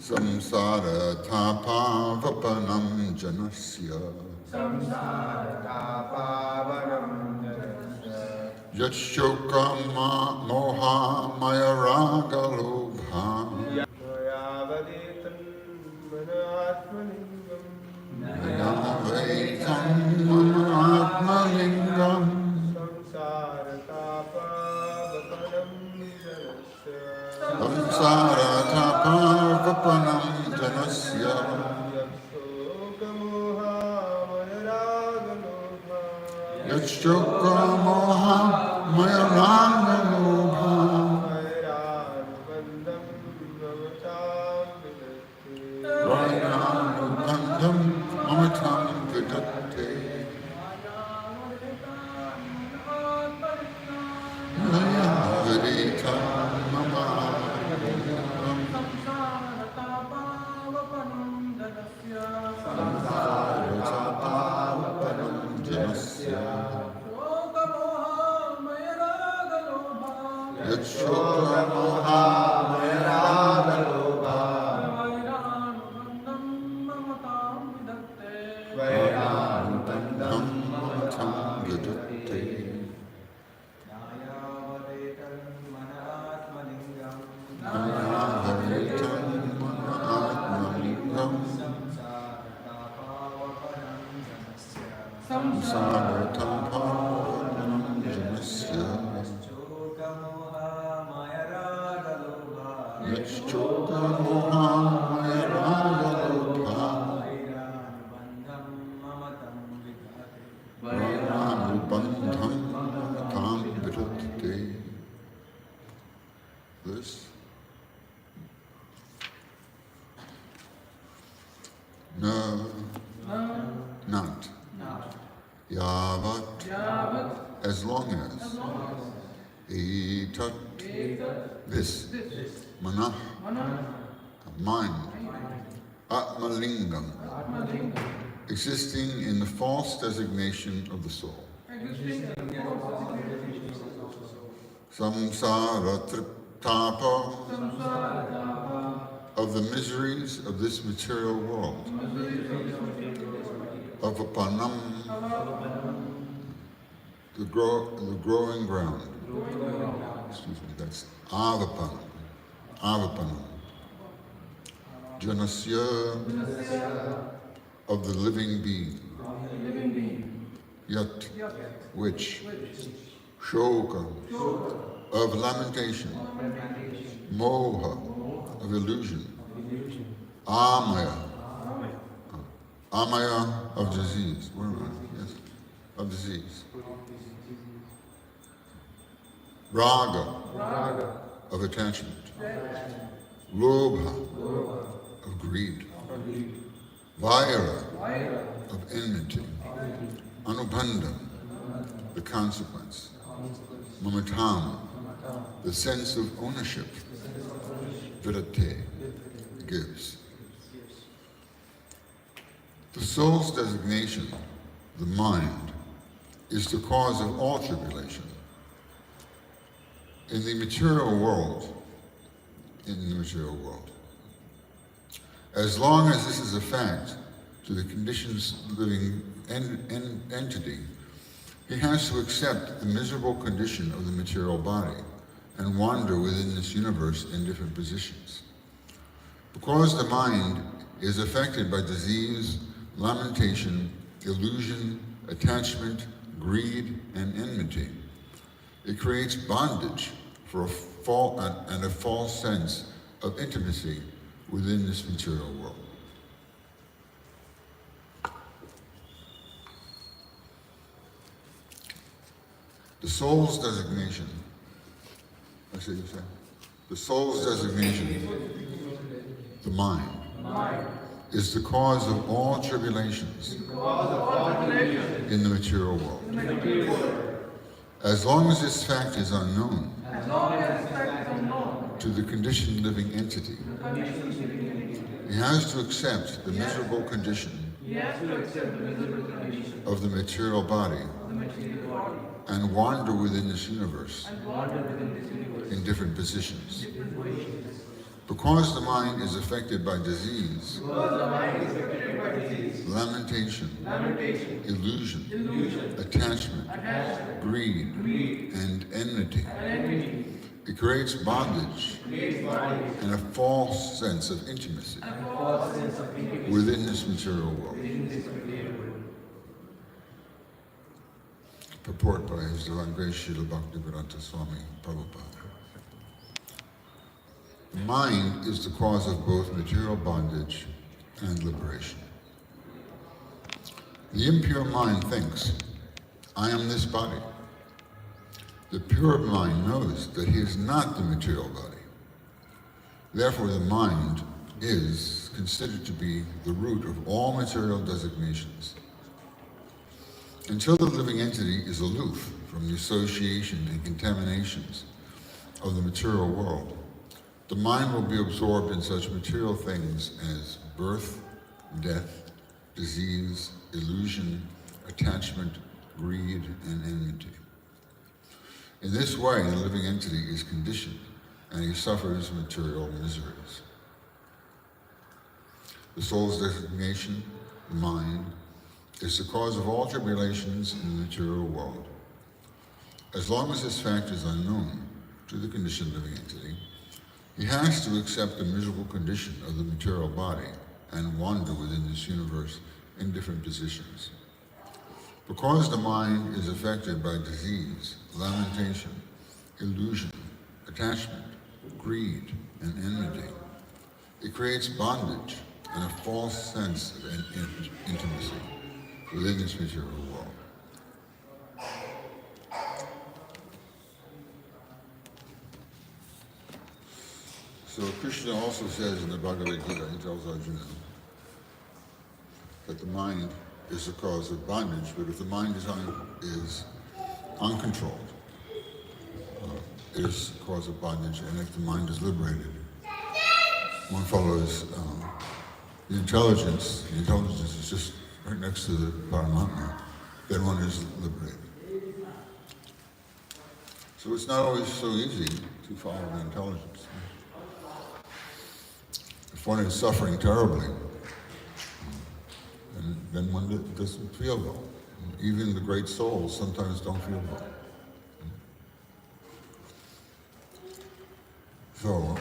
samsara tapavapanam janasya yachokama moha maya raga lobha nayavaitam manatmalingam samsara tapavapanam janasya yachokka moha maya raga lobha vayanubandham mamatam vidatte nayavaditam Yachokka moha maya raga lobha vayanubandham mamatam vidatte nayavaditam manatmalingam samsaratam pavanam janasya yachokka moha maya raga lobha vayanubandham mamatam vidatte. This no, not yavat, as long as etat, this manah, mind, atmalingam, existing in the false designation of the soul, samsara triptapa, of the miseries of this material world, of apanam, the growing ground. Excuse me, that's avapanam. Avapanam. Janasya, of the living being. Yat, which. Shoka, of lamentation. Moha, of illusion. Amaya, amaya, of disease. Where am I? Yes, of disease. Raga, of attachment. Lobha, of greed. Vaira, of enmity. Anubandham, the consequence. Mamatam, the sense of ownership. Vidatte, gives. The soul's designation, the mind, is the cause of all tribulation. In the material world, as long as this is a fact to the conditioned living entity, he has to accept the miserable condition of the material body and wander within this universe in different positions. Because the mind is affected by disease, lamentation, illusion, attachment, greed, and enmity, it creates bondage for a false sense of intimacy within this material world. The soul's designation, I see you say, the soul's designation, the mind, is the cause of all tribulations in the material world. As long as this fact is unknown to the conditioned living entity, he has to accept the miserable condition of the material body and wander within this universe in different positions. Because the mind is affected by disease, lamentation, illusion, attachment, greed, and enmity, it creates bondage and a false sense of intimacy within this material world. Purport by His Divine Grace Srila Bhaktivedanta Swami Prabhupada. The mind is the cause of both material bondage and liberation. The impure mind thinks, I am this body. The pure mind knows that he is not the material body. Therefore, the mind is considered to be the root of all material designations. Until the living entity is aloof from the association and contaminations of the material world, the mind will be absorbed in such material things as birth, death, disease, illusion, attachment, greed, and enmity. In this way, the living entity is conditioned, and he suffers material miseries. The soul's designation, the mind, is the cause of all tribulations in the material world. As long as this fact is unknown to the conditioned living entity, he has to accept the miserable condition of the material body and wander within this universe in different positions. Because the mind is affected by disease, lamentation, illusion, attachment, greed, and enmity, it creates bondage and a false sense of intimacy within this material world. So Krishna also says in the Bhagavad Gita, he tells Arjuna that the mind is the cause of bondage, but if the mind is uncontrolled, it is the cause of bondage, and if the mind is liberated, one follows the intelligence is just right next to the Paramatma, then one is liberated. So it's not always so easy to follow the intelligence. If one is suffering terribly, then one doesn't feel well. Even the great souls sometimes don't feel well. So,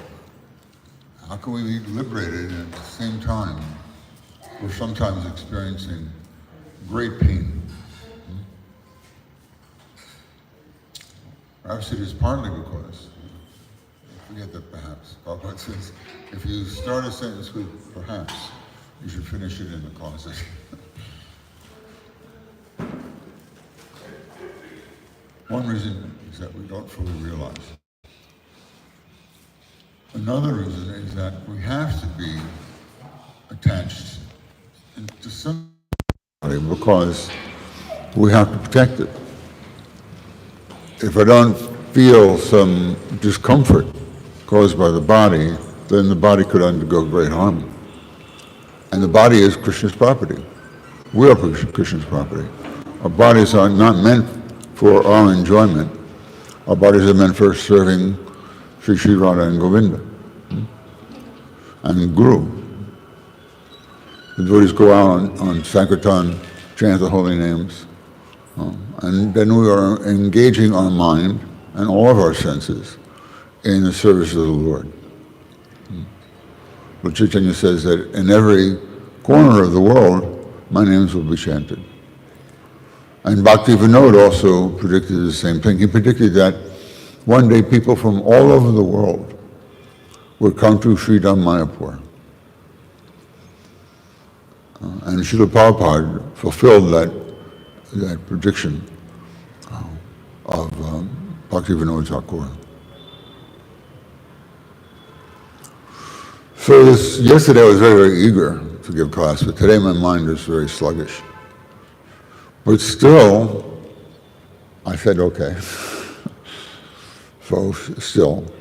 how can we be liberated and at the same time we're sometimes experiencing great pain? Perhaps it is partly because, forget that perhaps, Prabhupada says, if you start a sentence with perhaps, you should finish it in the closet. One reason is that we don't fully realize. Another reason is that we have to be attached to somebody because we have to protect it. If I don't feel some discomfort caused by the body, then the body could undergo great harm. And the body is Krishna's property. We are Krishna's property. Our bodies are not meant for our enjoyment. Our bodies are meant for serving Sri Radha and Govinda and Guru. The devotees go out on Sankirtan, chant the holy names, and then we are engaging our mind and all of our senses in the service of the Lord. Lord Chaitanya says that in every corner of the world, my names will be chanted. And Bhakti Vinod also predicted the same thing. He predicted that one day people from all over the world would come to Sridham Mayapur. And Srila Prabhupada fulfilled that prediction of Bhakti Vinod Thakur. So yesterday I was very, very eager to give class, but today my mind is very sluggish. But still, I said, okay. So still,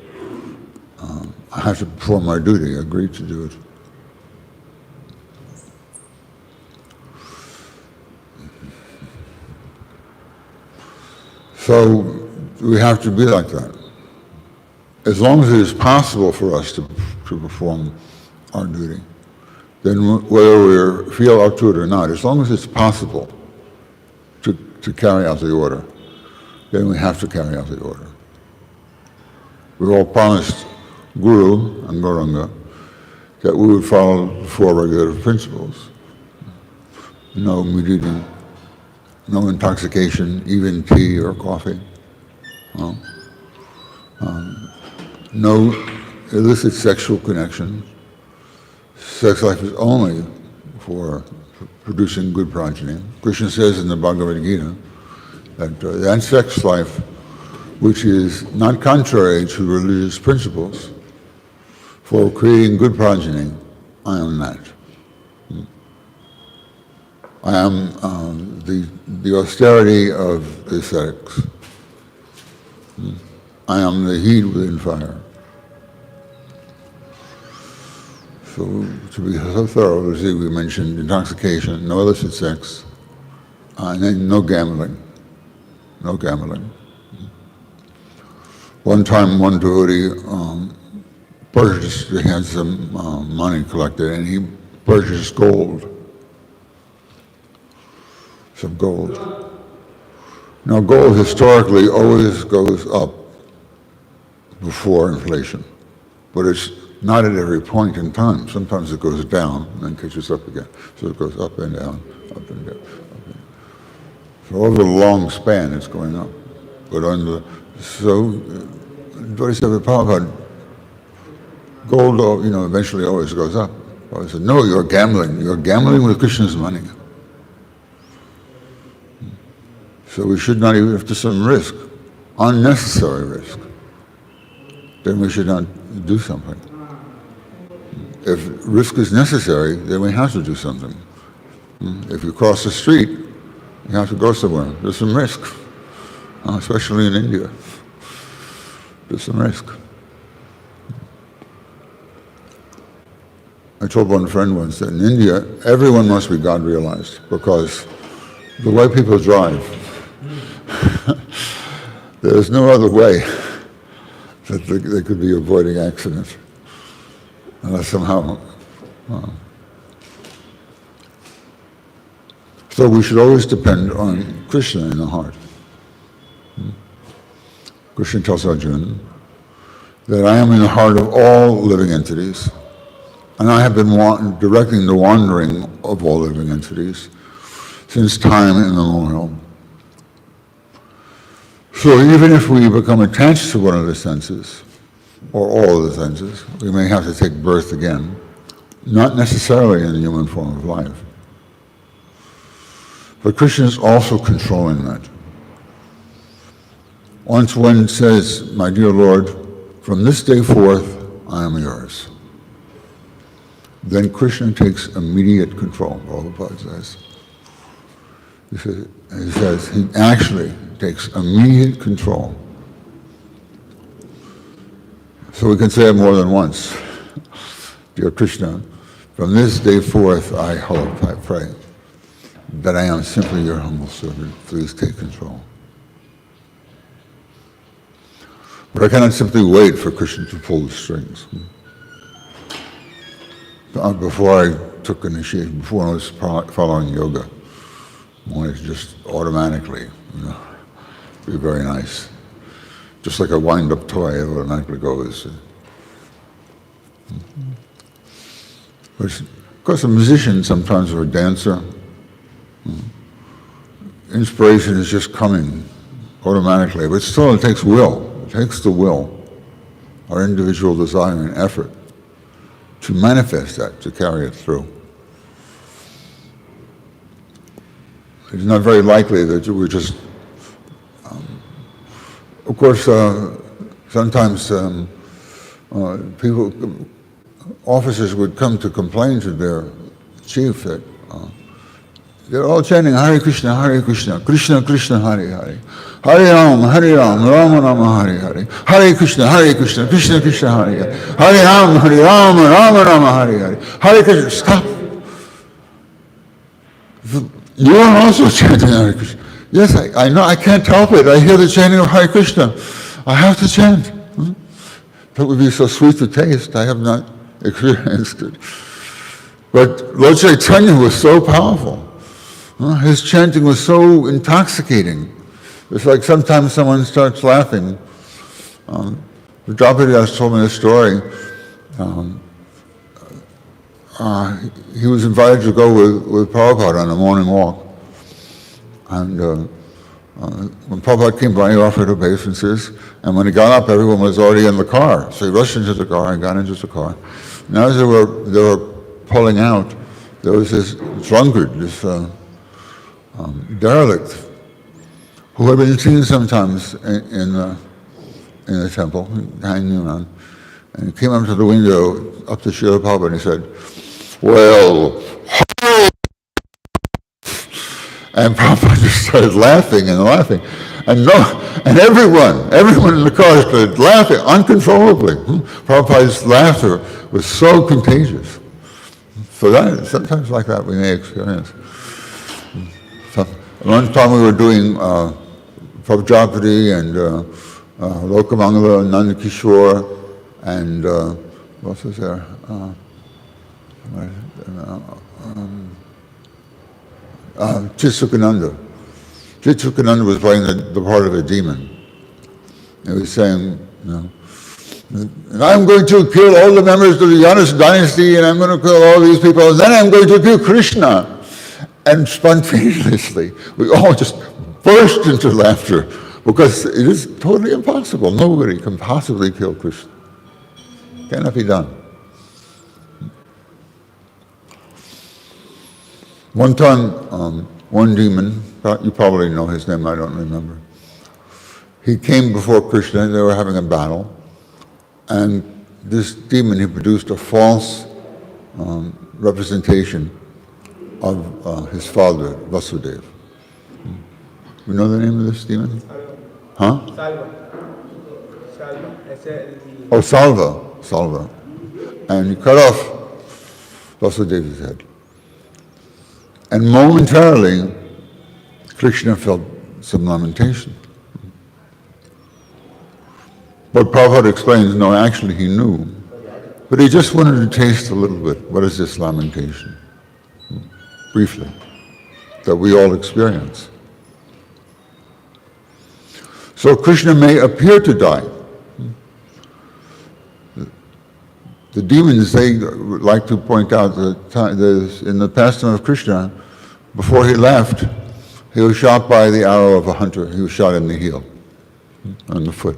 I have to perform my duty. I agreed to do it. So we have to be like that. As long as it is possible for us to perform our duty, then whether we feel up to it or not, as long as it's possible to carry out the order, then we have to carry out the order. We all promised Guru and Gauranga that we would follow the four regulative principles. No meat eating, no intoxication, even tea or coffee. No illicit sexual connection. Sex life is only for producing good progeny. Krishna says in the Bhagavad Gita that sex life, which is not contrary to religious principles, for creating good progeny, I am that. I am the austerity of ascetics. I am the heat within fire. So to be so thorough, as we mentioned intoxication, no illicit sex, and then no gambling. No gambling. One time one devotee he had some money collected, and he purchased gold. Some gold. Now gold historically always goes up before inflation, but it's not at every point in time. Sometimes it goes down and then catches up again. So it goes up and down, up and down, up and down. So over a long span it's going up. But Bodhisattva Prabhupada, gold, eventually always goes up. I said, no, you're gambling. You're gambling with Krishna's money. So we should not, even if there's some risk, unnecessary risk, then we should not do something. If risk is necessary, then we have to do something. If you cross the street, you have to go somewhere. There's some risk, especially in India. There's some risk. I told one friend once that in India, everyone must be God realized, because the way people drive, there's no other way that they could be avoiding accidents unless somehow. So we should always depend on Krishna in the heart. Krishna tells Arjuna that I am in the heart of all living entities, and I have been directing the wandering of all living entities since time immemorial. So even if we become attached to one of the senses, or all of the senses, we may have to take birth again, not necessarily in the human form of life. But Krishna is also controlling that. Once one says, my dear Lord, from this day forth, I am yours. Then Krishna takes immediate control, Prabhupada says. He says he actually takes immediate control. So we can say it more than once. Dear Krishna, from this day forth, I hope, I pray, that I am simply your humble servant. Please take control. But I cannot simply wait for Krishna to pull the strings. Before I took initiation, before I was following yoga, I wanted to just automatically, be very nice. Just like a wind-up toy, it automatically goes. But of course, a musician sometimes, or a dancer, inspiration is just coming automatically, but still it takes will. It takes the will, our individual desire and effort, to manifest that, to carry it through. It's not very likely that we're just, of course, sometimes officers would come to complain to their chief that they're all chanting Hare Krishna, Krishna Krishna, Hare Hare, Hare Ram, Rama Rama, Hare Hare, Hare Krishna, Krishna Krishna, Hare Hare, Hare Ram, Rama Rama, Hare Hare, Hare Krishna. Stop. You are also chanting Hare Krishna. Yes, I know, I can't help it. I hear the chanting of Hare Krishna. I have to chant. That would be so sweet to taste. I have not experienced it. But Lord Chaitanya was so powerful. His chanting was so intoxicating. It's like sometimes someone starts laughing. Draupadi has told me a story. He was invited to go with Prabhupada on a morning walk. And when Prabhupada came by, he offered obeisances. And when he got up, everyone was already in the car. So he rushed into the car and got into the car. And as they were pulling out, there was this drunkard, this derelict, who had been seen sometimes in the temple, hanging around. And he came up to the window, up to Srila Prabhupada, and he said, "Well," and Prabhupada just started laughing and laughing. And everyone in the car started laughing uncontrollably. Prabhupada's laughter was so contagious. So that, sometimes like that we may experience. So, one time we were doing Prabhupada and Lokamangala and Nandakishore and what was there? Chitsukananda. Chitsukananda was playing the part of a demon. He was saying, and I'm going to kill all the members of the Yanis dynasty, and I'm going to kill all these people, and then I'm going to kill Krishna. And spontaneously, we all just burst into laughter, because it is totally impossible. Nobody can possibly kill Krishna. Cannot be done. One time, one demon, you probably know his name, I don't remember. He came before Krishna, and they were having a battle. And this demon, he produced a false representation of his father, Vasudeva. You know the name of this demon? Huh? Salva. Oh, Salva. And he cut off Vasudeva's head. And momentarily, Krishna felt some lamentation. But Prabhupada explains, no, actually he knew. But he just wanted to taste a little bit. What is this lamentation? Briefly, that we all experience. So Krishna may appear to die. The demons, they like to point out that in the pastime of Krishna, before he left, he was shot by the arrow of a hunter. He was shot in the heel, on the foot.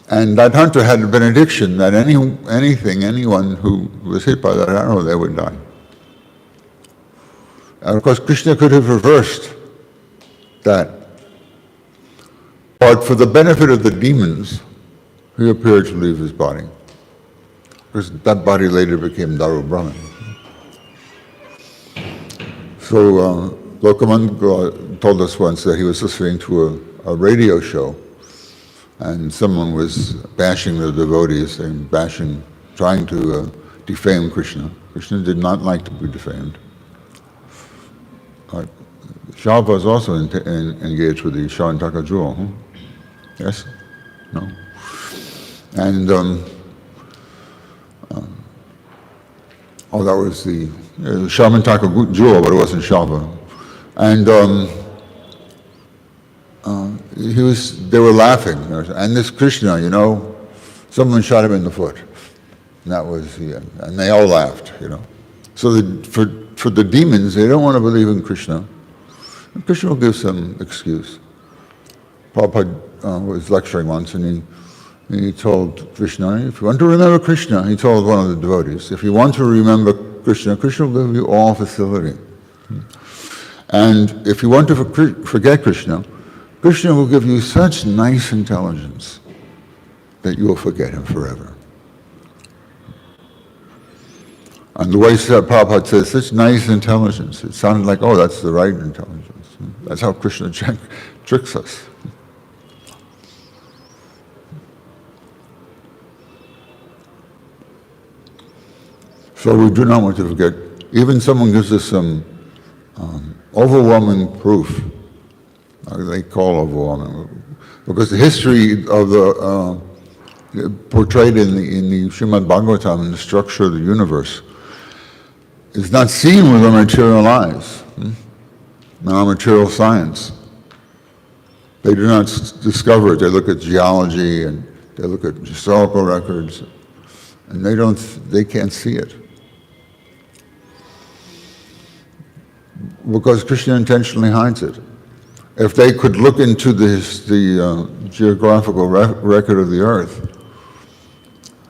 And that hunter had a benediction that anyone who was hit by that arrow, they would die. And of course, Krishna could have reversed that. But for the benefit of the demons, he appeared to leave his body. Because that body later became Daru Brahman. So Lokamanda told us once that he was listening to a radio show, and someone was bashing the devotees and trying to defame Krishna. Krishna did not like to be defamed. Shalva was also engaged with the Shavantaka jewel. Yes? No? And, that was the Shavantaka jewel, but it wasn't Shalva. And they were laughing. And this Krishna, someone shot him in the foot. And that was the end. And they all laughed, So for the demons, they don't want to believe in Krishna. And Krishna will give some excuse. Prabhupada was lecturing once, and he told Krishna, if you want to remember Krishna, he told one of the devotees, if you want to remember Krishna, Krishna will give you all facility. And if you want to forget Krishna, Krishna will give you such nice intelligence that you will forget him forever. And the way Prabhupada says, such nice intelligence, it sounded like, that's the right intelligence. That's how Krishna tricks us. So we do not want to forget. Even someone gives us some overwhelming proof. They call overwhelming, because the history of the portrayed in the Srimad Bhagavatam and the structure of the universe is not seen with our material eyes, our material science. They do not discover it. They look at geology and they look at historical records, and they can't see it. Because Krishna intentionally hides it. If they could look into the geographical record of the earth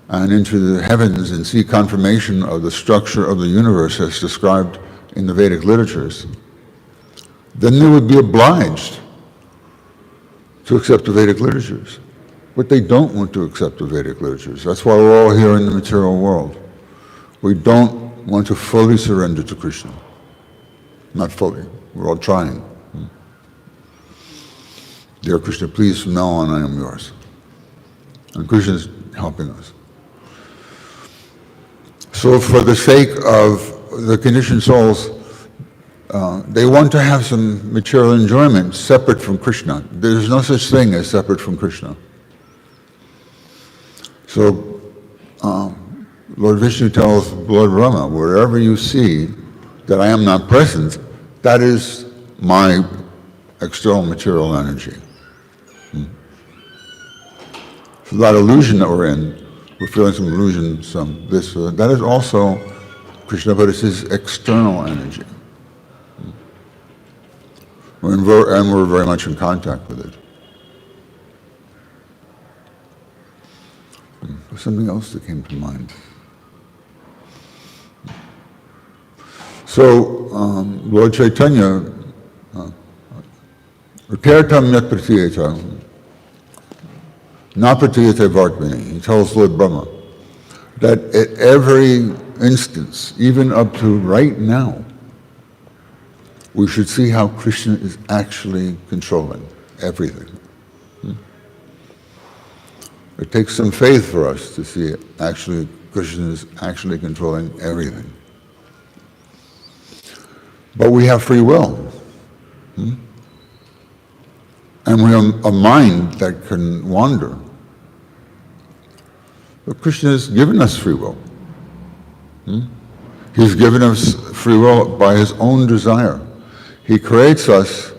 and into the heavens and see confirmation of the structure of the universe as described in the Vedic literatures, then they would be obliged to accept the Vedic literatures. But they don't want to accept the Vedic literatures. That's why we're all here in the material world. We don't want to fully surrender to Krishna. Not fully. We're all trying. Dear Krishna, please, from now on I am yours. And Krishna is helping us. So for the sake of the conditioned souls, they want to have some material enjoyment separate from Krishna. There's no such thing as separate from Krishna. So Lord Vishnu tells Lord Brahma, wherever you see that I am not present, that is my external material energy. So that illusion that we're in, we're feeling some illusion, some this, that is also Krishna, but it's his external energy. And we're very much in contact with it. There's something else that came to mind. So, Lord Chaitanya, Kirtam yat pratiyata, na pratiyate vartmani, he tells Lord Brahma that at every instance, even up to right now, we should see how Krishna is actually controlling everything. It takes some faith for us to see it. Actually, Krishna is actually controlling everything. But we have free will. And we have a mind that can wander. But Krishna has given us free will. He's given us free will by his own desire. He creates us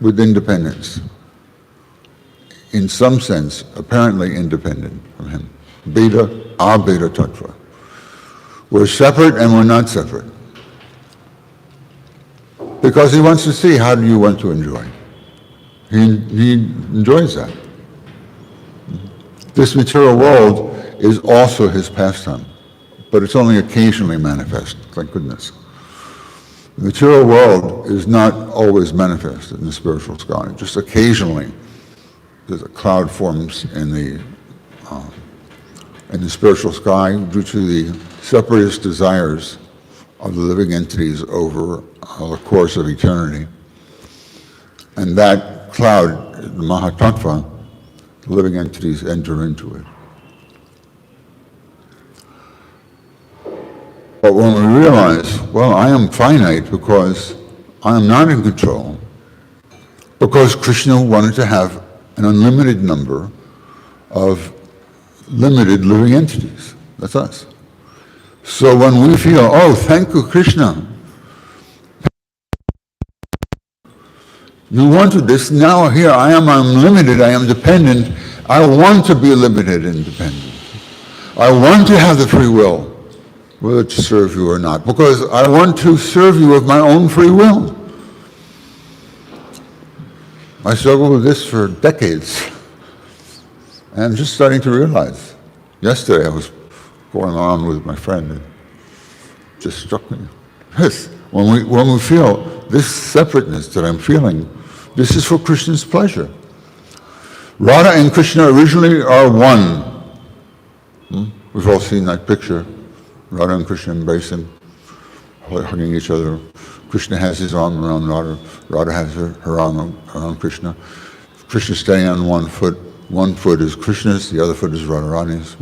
with independence. In some sense, apparently independent from him. Beta, abeta tattva. We're separate and we're not separate. Because he wants to see, how do you want to enjoy? He enjoys that. This material world is also his pastime, but it's only occasionally manifest, thank goodness. The material world is not always manifested in the spiritual sky. Just occasionally, there's a cloud forms in the spiritual sky due to the separatist desires of the living entities over the course of eternity. And that cloud, the Mahatattva, the living entities enter into it. But when we realize, well, I am finite because I am not in control, because Krishna wanted to have an unlimited number of limited living entities. That's us. So when we feel, oh, thank you, Krishna, you wanted this, now here I am, I'm limited, I am dependent, I want to be limited and dependent. I want to have the free will, whether to serve you or not, because I want to serve you with my own free will. I struggled with this for decades, and I'm just starting to realize. Yesterday I was going on with my friend, and it just struck me. Yes, when we feel this separateness that I'm feeling, this is for Krishna's pleasure. Radha and Krishna originally are one. We've all seen that picture. Radha and Krishna embracing, hugging each other. Krishna has his arm around Radha. Radha has her arm around Krishna. Krishna standing on one foot. One foot is Krishna's, the other foot is Radharani's.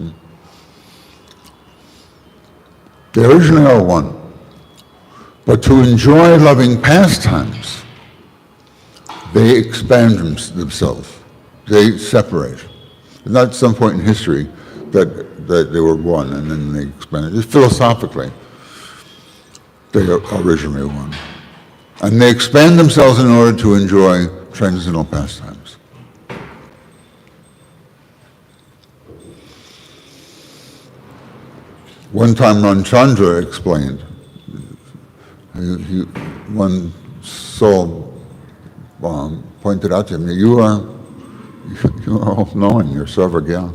They originally are one. But to enjoy loving pastimes, they expand themselves. They separate. Not at some point in history that they were one and then they expanded. Just philosophically, they are originally one. And they expand themselves in order to enjoy transcendental pastimes. One time Ramchandra explained, one soul pointed out to him, you are all-knowing, you're Sarvagya.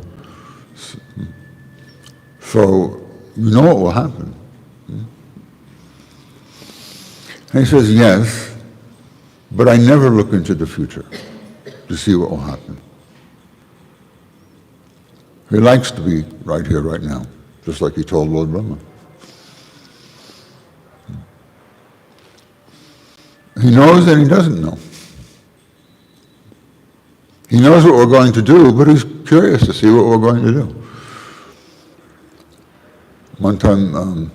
So you know what will happen. And he says, yes, but I never look into the future to see what will happen. He likes to be right here, right now, just like he told Lord Brahma. He knows and he doesn't know. He knows what we're going to do, but he's curious to see what we're going to do. One time,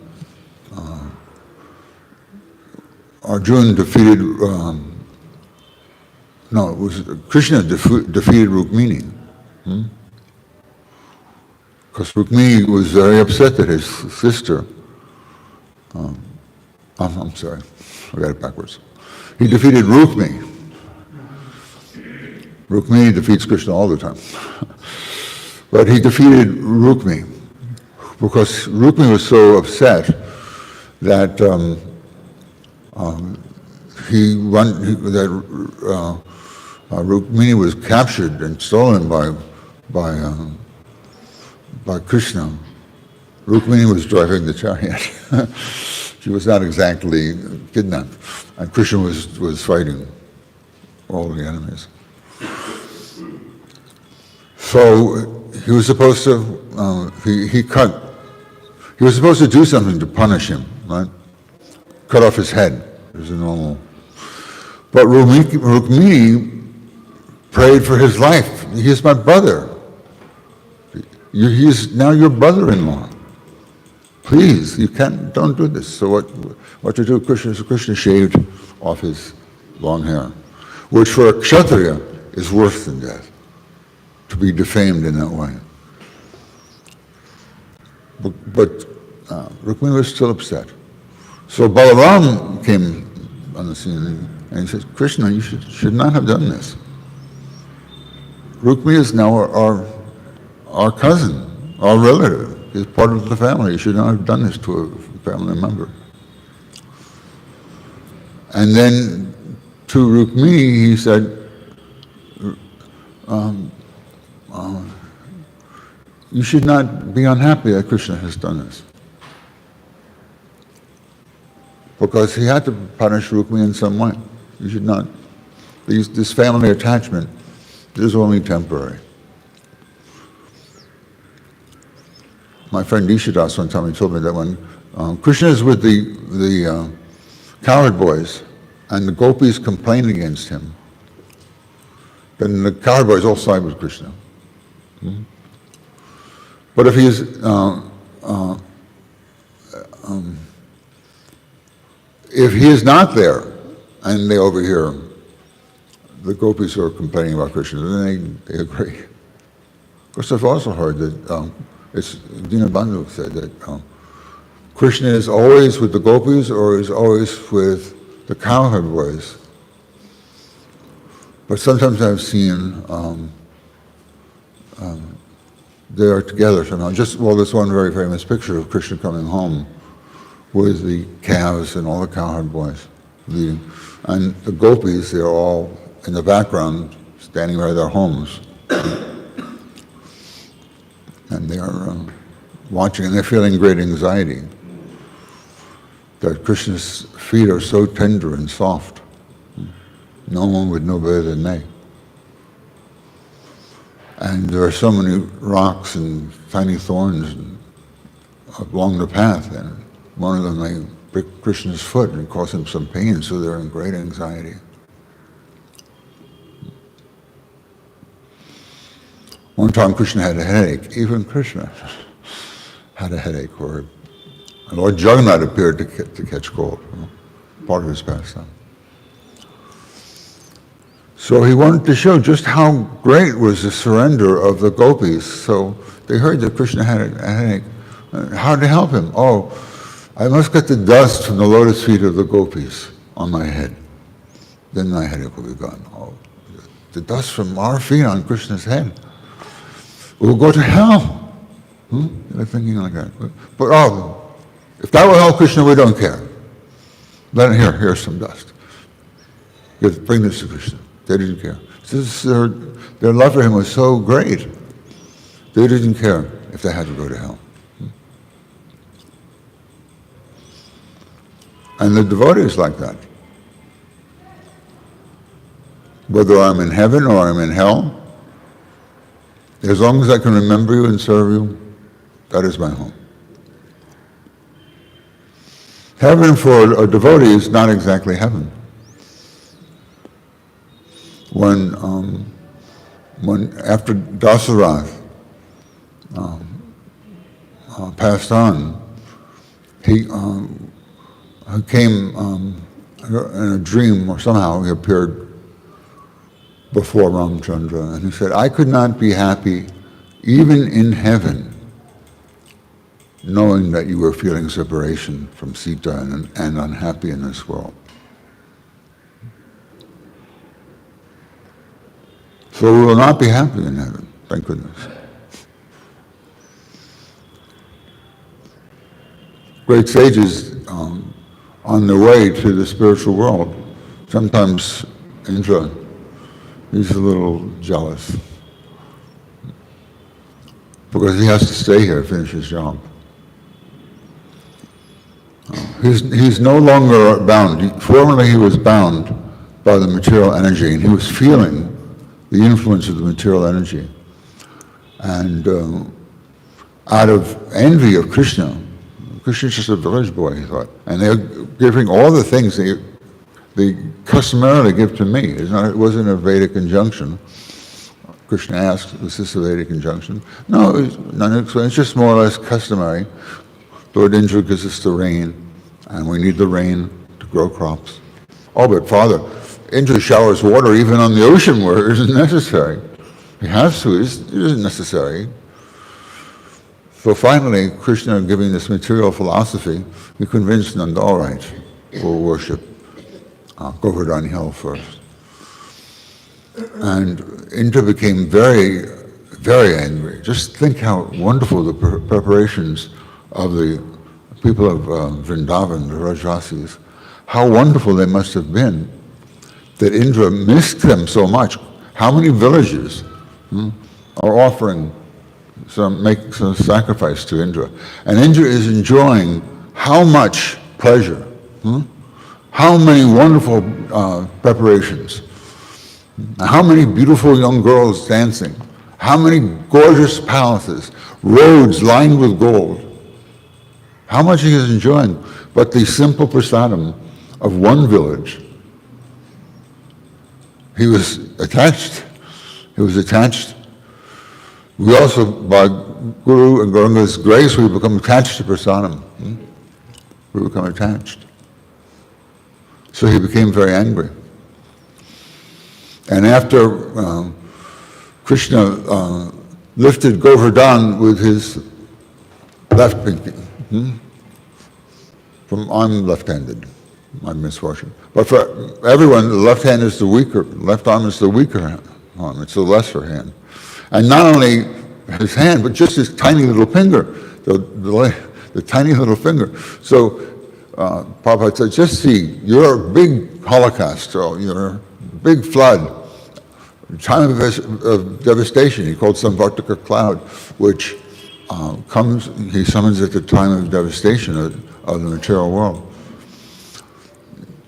Arjuna defeated, Krishna defeated Rukmini. Because Rukmini was very upset that his sister, I'm sorry, I got it backwards. He defeated Rukmini. Rukmini defeats Krishna all the time. But he defeated Rukmini because Rukmini was so upset that Rukmini was captured and stolen by Krishna. Rukmini was driving the chariot. She was not exactly kidnapped. And Krishna was fighting all the enemies. So he was supposed to, he was supposed to do something to punish him, right? Cut off his head. It was a normal. But Rukmini prayed for his life. He is my brother. He is now your brother-in-law. Please, don't do this. So what to do? Krishna shaved off his long hair, which for a Kshatriya is worse than death, to be defamed in that way. But Rukmini was still upset. So Balaram came on the scene and he said, Krishna, you should not have done this. Rukmini is now our cousin, our relative. He's part of the family. You should not have done this to a family member. And then to Rukmini, he said, you should not be unhappy that Krishna has done this. Because he had to punish Rukmini in some way. You should not. This family attachment is only temporary. My friend Ishadas one time he told me that when Krishna is with the cowherd boys and the gopis complain against him, then the cowherd boys all side with Krishna. But if he is not there and they overhear the gopis who are complaining about Krishna, then they agree. Of course, I've also heard that it's Dinabandhu said that Krishna is always with the gopis or is always with the cowherd boys. But sometimes I've seen they are together somehow. There's one very famous picture of Krishna coming home with the calves and all the cowherd boys leading. And the gopis, they're all in the background, standing by their homes. And they are watching, and they're feeling great anxiety that Krishna's feet are so tender and soft. No one would know better than they. And there are so many rocks and tiny thorns along the path, and one of them may prick Krishna's foot and cause him some pain, so they're in great anxiety. One time Krishna had a headache. Even Krishna had a headache, or Lord Jagannath appeared to catch cold. part of his pastime. So he wanted to show just how great was the surrender of the gopis. So they heard that Krishna had a headache. How to help him? Oh, I must get the dust from the lotus feet of the gopis on my head. Then my headache will be gone. Oh, the dust from our feet on Krishna's head. We'll go to hell. They're thinking like that. But if that will help Krishna, we don't care. Here's some dust. Bring this to Krishna. They didn't care. Their love for him was so great, they didn't care if they had to go to hell. And the devotees like that. Whether I'm in heaven or I'm in hell, as long as I can remember you and serve you, that is my home. Heaven for a devotee is not exactly heaven. When after Dasarath passed on, he came in a dream, or somehow he appeared before Ramchandra, and he said, I could not be happy even in heaven knowing that you were feeling separation from Sita and unhappy in this world. So we will not be happy in heaven, thank goodness. Great sages on their way to the spiritual world, sometimes Indra, he's a little jealous because he has to stay here, finish his job. He's no longer bound. Formerly he was bound by the material energy, and he was feeling the influence of the material energy. And out of envy of Krishna, Krishna's just a village boy, he thought, and they're giving all the things they customarily give to me. It wasn't a Vedic injunction. Krishna asked, was this a Vedic injunction? No, it's just more or less customary. Lord Indra gives us the rain, and we need the rain to grow crops. Oh, but Father, Indra showers water even on the ocean where it isn't necessary. He has to, it isn't necessary. So finally, Krishna, giving this material philosophy, he convinced Nanda, all right, we'll worship Govardhan Hill first. And Indra became very, very angry. Just think how wonderful the preparations of the people of Vrindavan, the Rajvasis, how wonderful they must have been that Indra missed them so much. How many villages are offering make some sacrifice to Indra? And Indra is enjoying how much pleasure, how many wonderful preparations, how many beautiful young girls dancing, how many gorgeous palaces, roads lined with gold. How much he is enjoying, but the simple prasadam of one village. He was attached. We also, by Guru and Gauranga's grace, we become attached to prasadam. We become attached. So he became very angry. And after Krishna lifted Govardhan with his left pinky, I'm left-handed, my misfortune. But for everyone, the left hand is the weaker, left arm is the weaker arm, it's the lesser hand. And not only his hand, but just his tiny little finger, the tiny little finger. So Prabhupada said, just see, you're a big holocaust, so you're a big flood, time of devastation. He called Samvartaka cloud, which he summons at the time of devastation of the material world.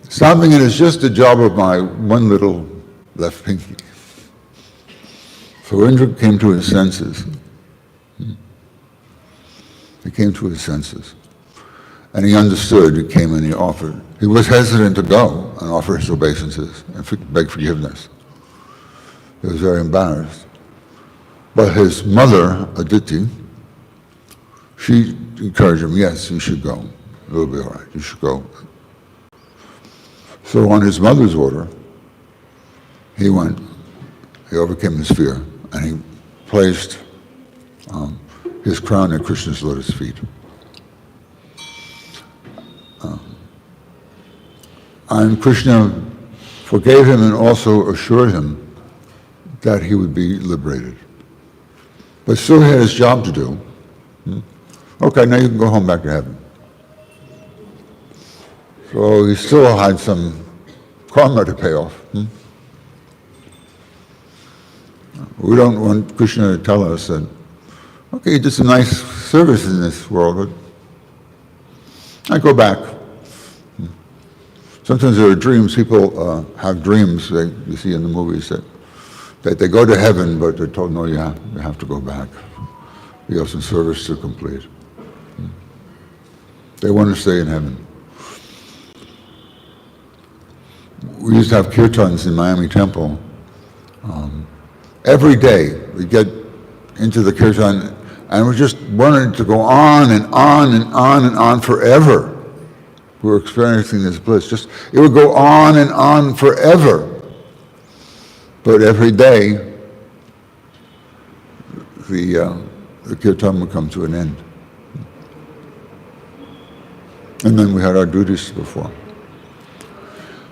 Stopping it is just the job of my one little left pinky. So Indra came to his senses. He came to his senses. And he understood, he came and he offered. He was hesitant to go and offer his obeisances and beg forgiveness. He was very embarrassed. But his mother, Aditi, she encouraged him, yes, you should go. It'll be all right, you should go. So on his mother's order, he overcame his fear, and he placed his crown at Krishna's lotus feet. And Krishna forgave him and also assured him that he would be liberated. But still he had his job to do. Okay, now you can go home back to heaven. So he still had some karma to pay off. We don't want Krishna to tell us that, okay, you did some nice service in this world, but I go back. Sometimes there are dreams, people have dreams, you see in the movies, that they go to heaven, but they're told, no, you have to go back. You have some service to complete. They want to stay in heaven. We used to have kirtans in Miami Temple. Every day we get into the kirtan and we just wanted to go on and on and on and on forever. We were experiencing this bliss. It would go on and on forever. But every day the kirtan would come to an end. And then we had our duties to perform.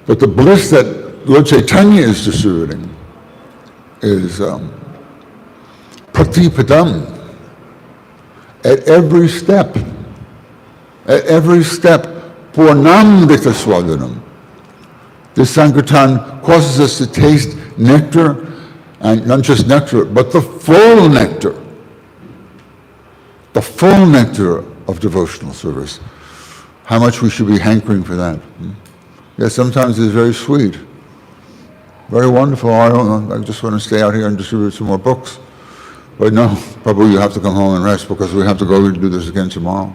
But the bliss that Lord Chaitanya is distributing is pratipadam. At every step, purnamrita swadanam. This Sankirtan causes us to taste nectar, and not just nectar, but the full nectar of devotional service. How much we should be hankering for that. Yes, sometimes it's very sweet, very wonderful. I just want to stay out here and distribute some more books. But no, Prabhu, you have to come home and rest because we have to go and do this again tomorrow.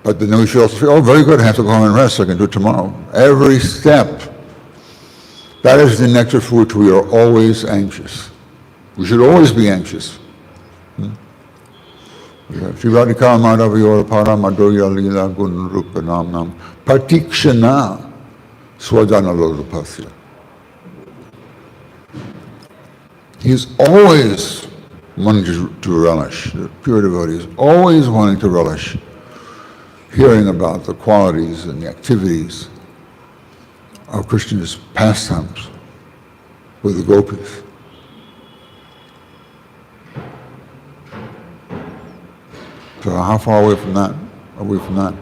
But then we should also feel, oh, very good, I have to go home and rest, so I can do it tomorrow. Every step. That is the nectar for which we are always anxious. We should always be anxious. Shri Radhika Madhava Para Madhurya Lila Gun Rupa Nam Nam Pratikshana Swadana Lodapasya. He's always wanting to relish, the pure devotee is always wanting to relish hearing about the qualities and the activities of Krishna's pastimes with the gopis. So how far away from that are we from that?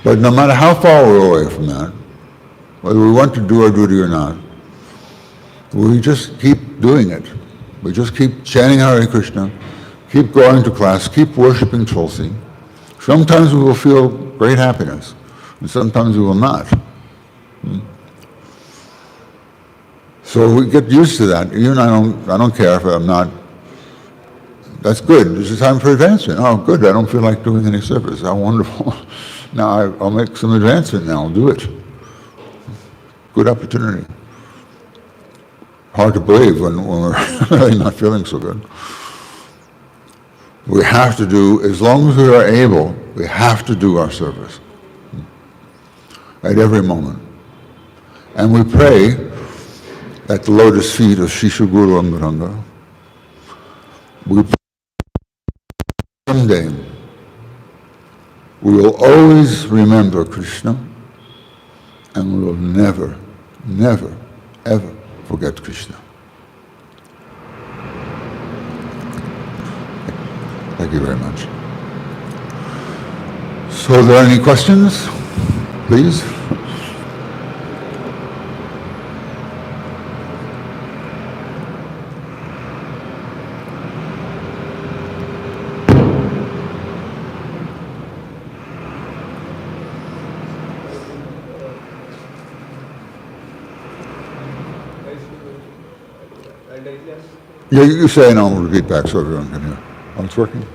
But no matter how far we're away from that, whether we want to do our duty or not, we just keep doing it. We just keep chanting Hare Krishna, keep going to class, keep worshipping Tulsi. Sometimes we will feel great happiness, and sometimes we will not. So we get used to that. Even I don't care if I'm not. That's good. This is time for advancement. Oh, good. I don't feel like doing any service. How wonderful. Now I'll make some advancement now. I'll do it. Good opportunity. Hard to believe when we're really not feeling so good. We have to do, as long as we are able, we have to do our service at every moment. And we pray at the lotus feet of Shishu Guru Angaranga. We pray someday we will always remember Krishna, and we will never, never, ever forget Krishna. Thank you very much. So are there any questions? Please. Yeah, you say and I'll repeat back so everyone can hear. Oh, it's working?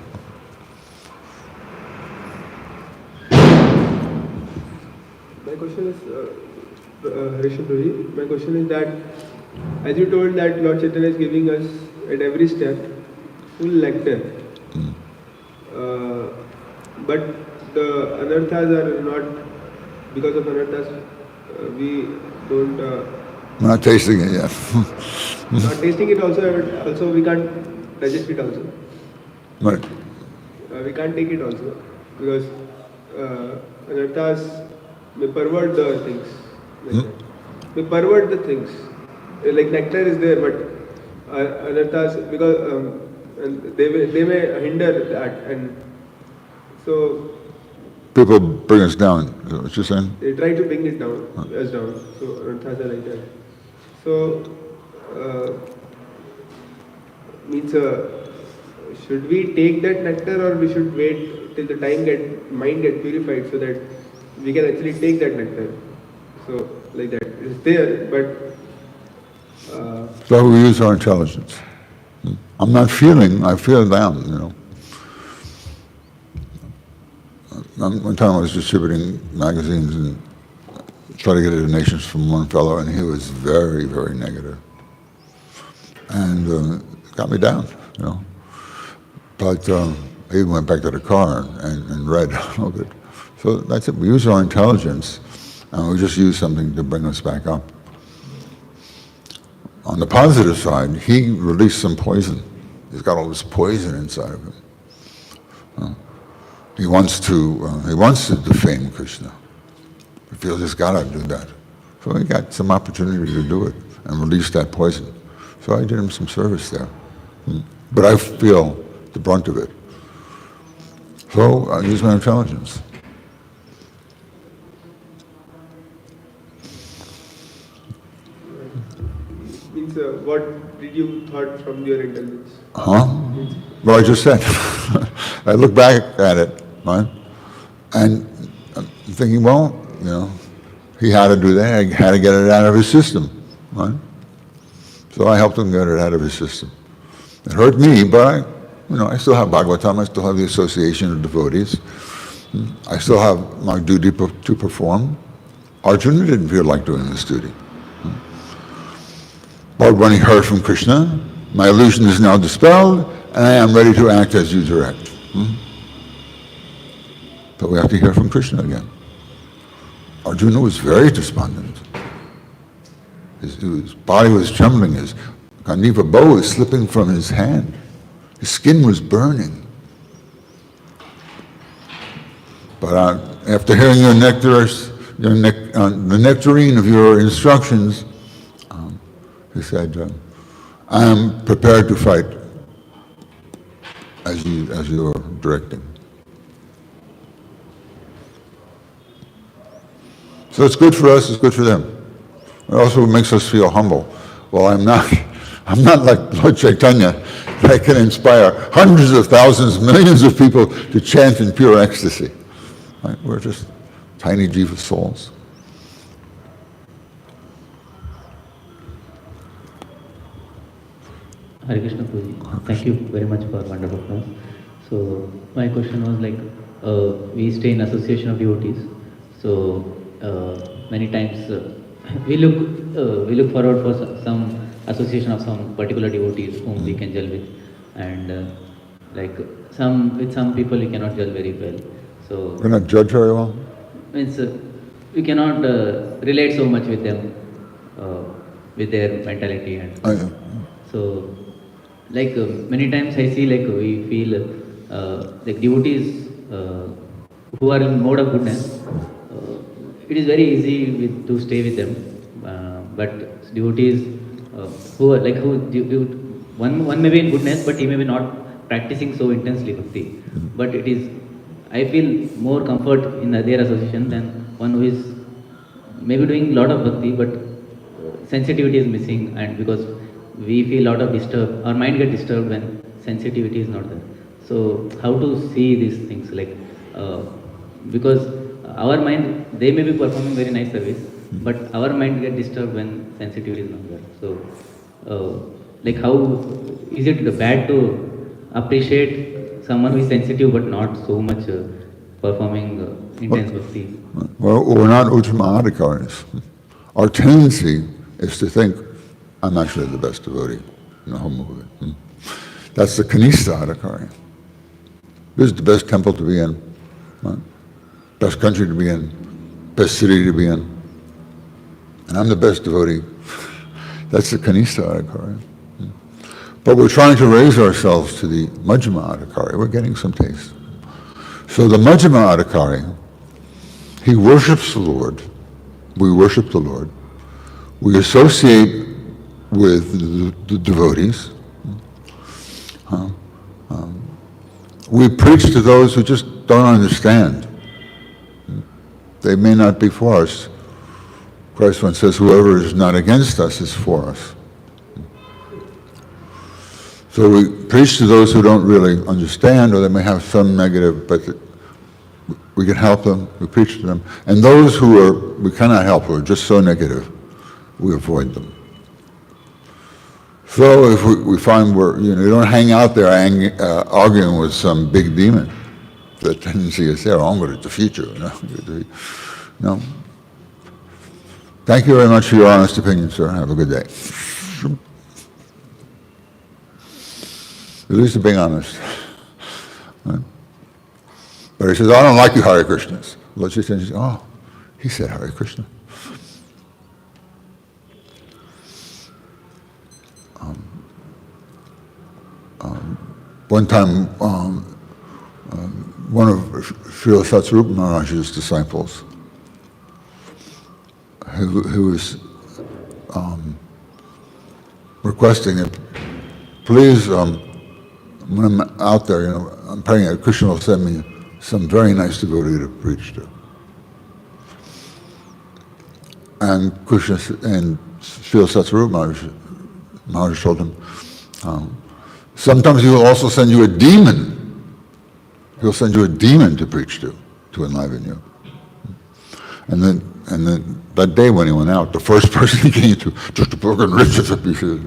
My question is, Harishan, my question is that, as you told that Lord Chaitanya is giving us at every step full nectar. but the anarthas are not, because of anarthas, we don't, Not tasting it yet. not tasting it also we can't digest it also. Right. We can't take it also, because anarthas may pervert the things, like that. May pervert the things. Like nectar is there, but anarthas, because and they may hinder that, and so People bring us down, is that what you're saying? they try to bring it down, us down. So anarthas are like that. So means should we take that nectar, or we should wait till the mind get purified, so that we can actually take that nectar? So like that, it's there, but So we use our intelligence. I'm not feeling, I feel down, you know. One time I was distributing magazines and tried to get a donation from one fellow, and he was very, very negative. And it got me down, you know. But I even went back to the car and read a little bit. So that's it. We use our intelligence, and we just use something to bring us back up. On the positive side, he released some poison. He's got all this poison inside of him. He wants to defame Krishna. He feels he's got to do that. So he got some opportunity to do it and release that poison. So I did him some service there. But I feel the brunt of it. So I use my intelligence. means what did you thought from your intelligence? Well, I just said. I look back at it, right? And I'm thinking, well, you know, he had to do that. He had to get it out of his system, right? So I helped him get it out of his system. It hurt me, but I still have Bhagavatam. I still have the association of devotees. I still have my duty to perform. Arjuna didn't feel like doing this duty. But when he heard from Krishna, my illusion is now dispelled, and I am ready to act as you direct. But we have to hear from Krishna again. Arjuna was very despondent. His body was trembling. His Gandiva bow was slipping from his hand. His skin was burning. But after hearing the nectarine of your instructions, he said, I am prepared to fight as you are directing. So it's good for us, it's good for them. It also makes us feel humble. Well, I'm not like Lord Chaitanya, that can inspire hundreds of thousands, millions of people to chant in pure ecstasy. Right? We're just tiny jiva souls. Hare Krishna Prabhuji. Thank you very much for wonderful class. So my question was like, we stay in association of devotees. So many times we look forward for some association of some particular devotees whom we can gel with, and with some people we cannot gel very well. So We're not judged very well? means we cannot relate so much with them, with their mentality, and so many times I see we feel devotees who are in mode of goodness. It is very easy to stay with them, but devotees who are one may be in goodness, but he may be not practicing so intensely bhakti. But I feel more comfort in their association than one who is maybe doing a lot of bhakti, but sensitivity is missing, and because we feel a lot of our mind gets disturbed when sensitivity is not there. So how to see these things, because our mind, they may be performing very nice service, but our mind gets disturbed when sensitivity is not there. So how is it bad to appreciate someone who is sensitive but not so much performing intense bhakti? Well, we're not Uttama Adhikaris. Our tendency is to think, I'm actually the best devotee in the whole movement. That's the Kanistha Adhikari. This is the best temple to be in, right? Best country to be in, best city to be in. And I'm the best devotee. That's the Kanistha Adhikari. But we're trying to raise ourselves to the Majjhima Adhikari. We're getting some taste. So the Majjhima Adhikari, he worships the Lord. We worship the Lord. We associate with the devotees. We preach to those who just don't understand. They may not be for us. Christ once says, whoever is not against us is for us. So we preach to those who don't really understand, or they may have some negative, but we can help them, we preach to them. And those who we cannot help, who are just so negative, we avoid them. So if we find you don't hang out there arguing with some big demon. The tendency is there, I'm going to defeat you. No. Thank you very much for your honest opinion, sir. Have a good day. At least you're being honest. Right? But he says, I don't like you Hare Krishnas. Lord Chaitanya says, oh, he said Hare Krishna. One time, one of Srila Satsvarupa Maharaj's disciples, who was requesting that, please, when I'm out there, I'm praying that Krishna will send me some very nice devotee to preach to. And Krishna and Srila Satsvarupa Maharaj told him, sometimes he will also send you a demon. He'll send you a demon to preach to enliven you. And then that day when he went out, the first person he came to, just a broken riches of pieces.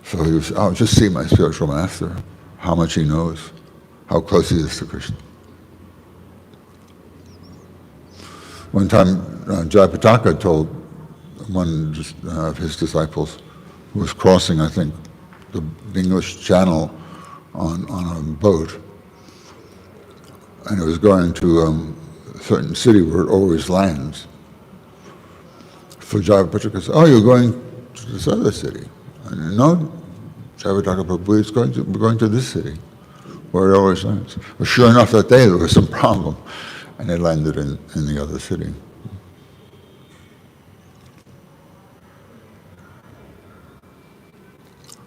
So he was, just see my spiritual master, how much he knows, how close he is to Krishna. One time, Jayapataka told one of his disciples, who was crossing, I think, the English Channel on a boat, and it was going to a certain city where it always lands. So Jayapataka said, oh, you're going to this other city. And no, Jayapataka Prabhu, we're going to this city, where it always lands. But sure enough, that day there was some problem, and it landed in the other city.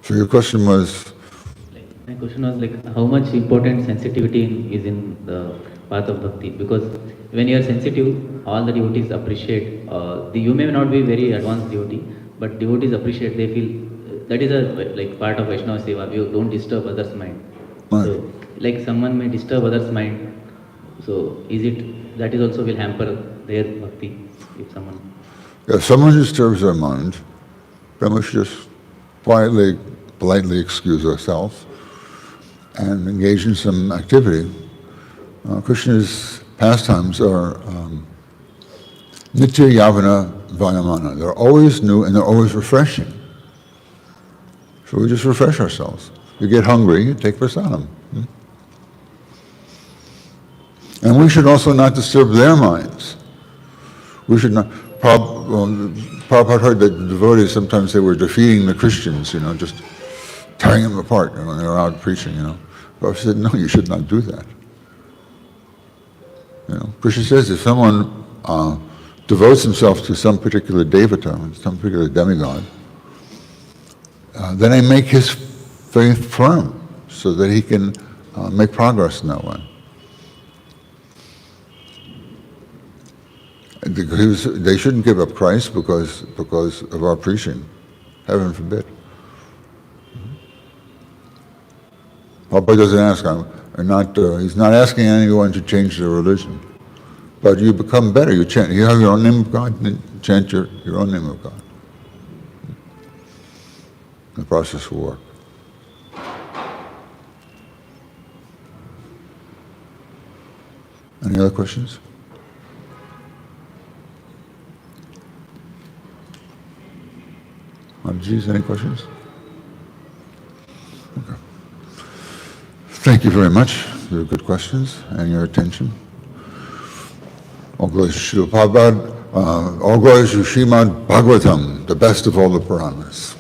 So your question was? My question was how much important sensitivity is in the path of bhakti? Because when you are sensitive, all the devotees appreciate. You may not be very advanced devotee, but devotees appreciate. They feel that is a part of Vaishnava Seva. You don't disturb others' mind. Right. So someone may disturb others' mind. So is it that is also will hamper their bhakti if someone? If someone disturbs their mind, then we should just politely excuse ourselves and engage in some activity. Krishna's pastimes are nitya yavana vayamana. They're always new and they're always refreshing. So we just refresh ourselves. You get hungry, you take prasadam. And we should also not disturb their minds. We should not. Prabhupada heard that the devotees sometimes they were defeating the Christians, just tearing them apart when they were out preaching, Prabhupada said, no, you should not do that. Krishna says if someone devotes himself to some particular devata, some particular demigod, then I make his faith firm so that he can make progress in that way. They shouldn't give up Christ because of our preaching. Heaven forbid. Prabhupada doesn't ask, he's not asking anyone to change their religion. But you become better. You have your own name of God, then chant your own name of God. The process will work. Any other questions? Geez, any questions? Okay. Thank you very much for your good questions and your attention. All glories to Srila Prabhupada. All glories to Srimad Bhagavatam, the best of all the Puranas.